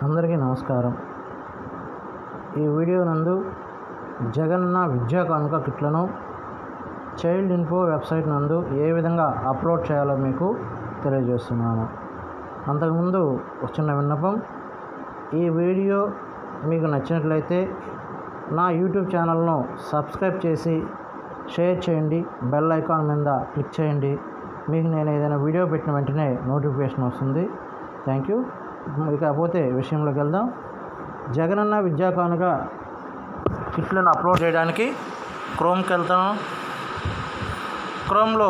అందరికీ నమస్కారం. ఈ వీడియో నందు జగనన్న విద్యా కానుక కిట్లను చైల్డ్ ఇన్ఫో వెబ్సైట్ నందు ఏ విధంగా అప్లోడ్ చేయాలో మీకు తెలియజేస్తున్నాను. అంతకుముందు ఒక చిన్న విన్నపం, ఈ వీడియో మీకు నచ్చినట్లయితే నా యూట్యూబ్ ఛానల్ను సబ్స్క్రైబ్ చేసి షేర్ చేయండి, బెల్ ఐకాన్ మీద క్లిక్ చేయండి. మీకు నేను ఏదైనా వీడియో పెట్టిన వెంటనే నోటిఫికేషన్ వస్తుంది. Thank you. ఇకపోతే విషయంలోకి వెళ్దాం. జగనన్న విద్యా కానుక కిట్లను అప్లోడ్ చేయడానికి క్రోమ్కి వెళ్తాను. క్రోమ్లో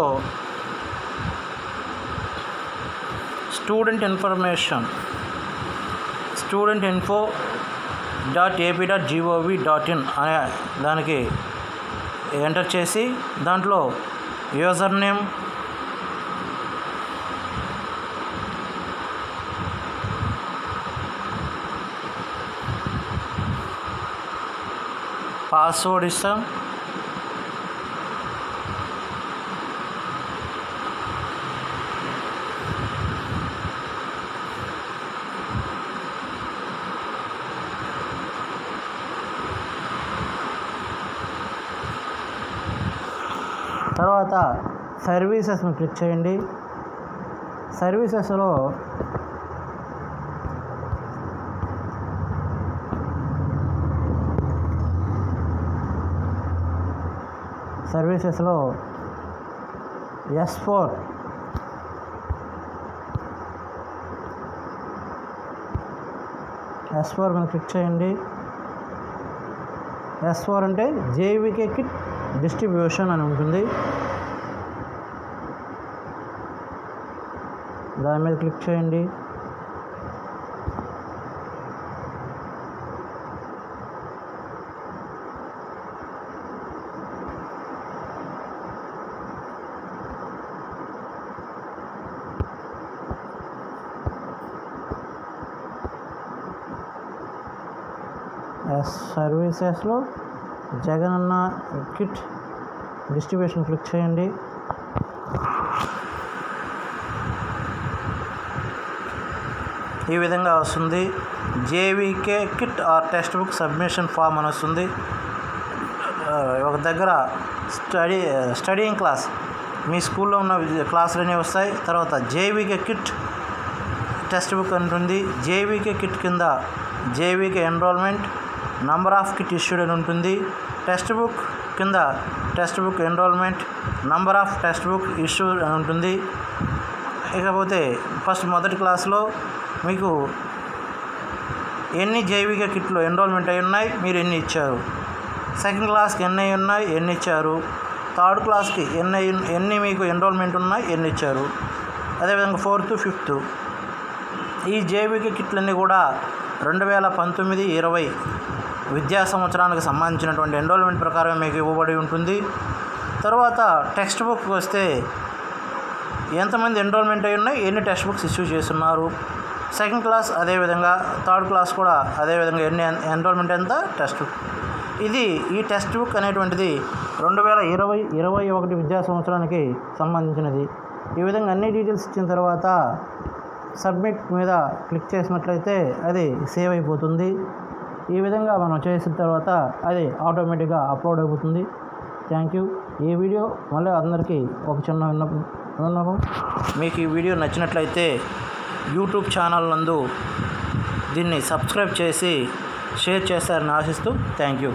studentinfo.ap.gov.in అనే దానికి ఎంటర్ చేసి దాంట్లో యూజర్ నేమ్, పాస్వర్డ్ ఇస్తాం. తర్వాత సర్వీసెస్ని క్లిక్ చేయండి. సర్వీసెస్లో S4 మీద క్లిక్ చేయండి. S4 అంటే జేవికే కిట్ డిస్ట్రిబ్యూషన్ అని ఉంటుంది. దాని మీద క్లిక్ చేయండి. సర్వీసెస్లో జగనన్న కిట్ డిస్ట్రిబ్యూషన్ క్లిక్ చేయండి. ఈ విధంగా వస్తుంది. JVK kit or text book submission form అని వస్తుంది. ఒక దగ్గర స్టడీయింగ్ క్లాస్, మీ స్కూల్లో ఉన్న క్లాసులన్నీ వస్తాయి. తర్వాత జేవికే కిట్ టెక్స్ట్ బుక్ ఉంటుంది. జేవికే కిట్ కింద JVK enrolment, number of kit issued అని ఉంటుంది. టెక్స్ట్ బుక్ కింద text book enrolment, number of text book issued అని ఉంటుంది. ఇకపోతే మొదటి క్లాస్లో మీకు ఎన్ని జేవికే కిట్లు ఎన్రోల్మెంట్ అయి ఉన్నాయి, మీరు ఎన్ని ఇచ్చారు. సెకండ్ క్లాస్కి ఎన్ని అయి ఉన్నాయి, ఎన్ని ఇచ్చారు. థర్డ్ క్లాస్కి ఎన్ని మీకు ఎన్రోల్మెంట్ ఉన్నాయి, ఎన్ని ఇచ్చారు. అదేవిధంగా 4th, 5th ఈ జేవికే కిట్లన్నీ కూడా 2019-20 విద్యా సంవత్సరానికి సంబంధించినటువంటి ఎన్రోల్మెంట్ ప్రకారం మీకు ఇవ్వబడి ఉంటుంది. తర్వాత టెక్స్ట్ బుక్ వస్తే ఎంతమంది ఎన్రోల్మెంట్ అయి ఉన్నాయి, ఎన్ని టెక్స్ట్ బుక్స్ ఇష్యూ చేస్తున్నారు. సెకండ్ క్లాస్ అదేవిధంగా, థర్డ్ క్లాస్ కూడా అదేవిధంగా ఎన్ని ఎన్రోల్మెంట్ ఎంత టెక్స్ట్ బుక్. ఈ టెక్స్ట్ బుక్ అనేటువంటిది 2020-21 విద్యా సంవత్సరానికి సంబంధించినది. ఈ విధంగా అన్ని డీటెయిల్స్ ఇచ్చిన తర్వాత సబ్మిట్ మీద క్లిక్ చేసినట్లయితే అది సేవ్ అయిపోతుంది. ఈ విధంగా మనం చేసిన తర్వాత అది ఆటోమేటిక్గా అప్లోడ్ అయిపోతుంది. Thank you. ఈ వీడియో మళ్ళీ అందరికీ ఒక చిన్న విన్నపం, మీకు ఈ వీడియో నచ్చినట్లయితే యూట్యూబ్ ఛానల్ నందు దీన్ని సబ్స్క్రైబ్ చేసి షేర్ చేస్తారని ఆశిస్తూ థ్యాంక్ యూ.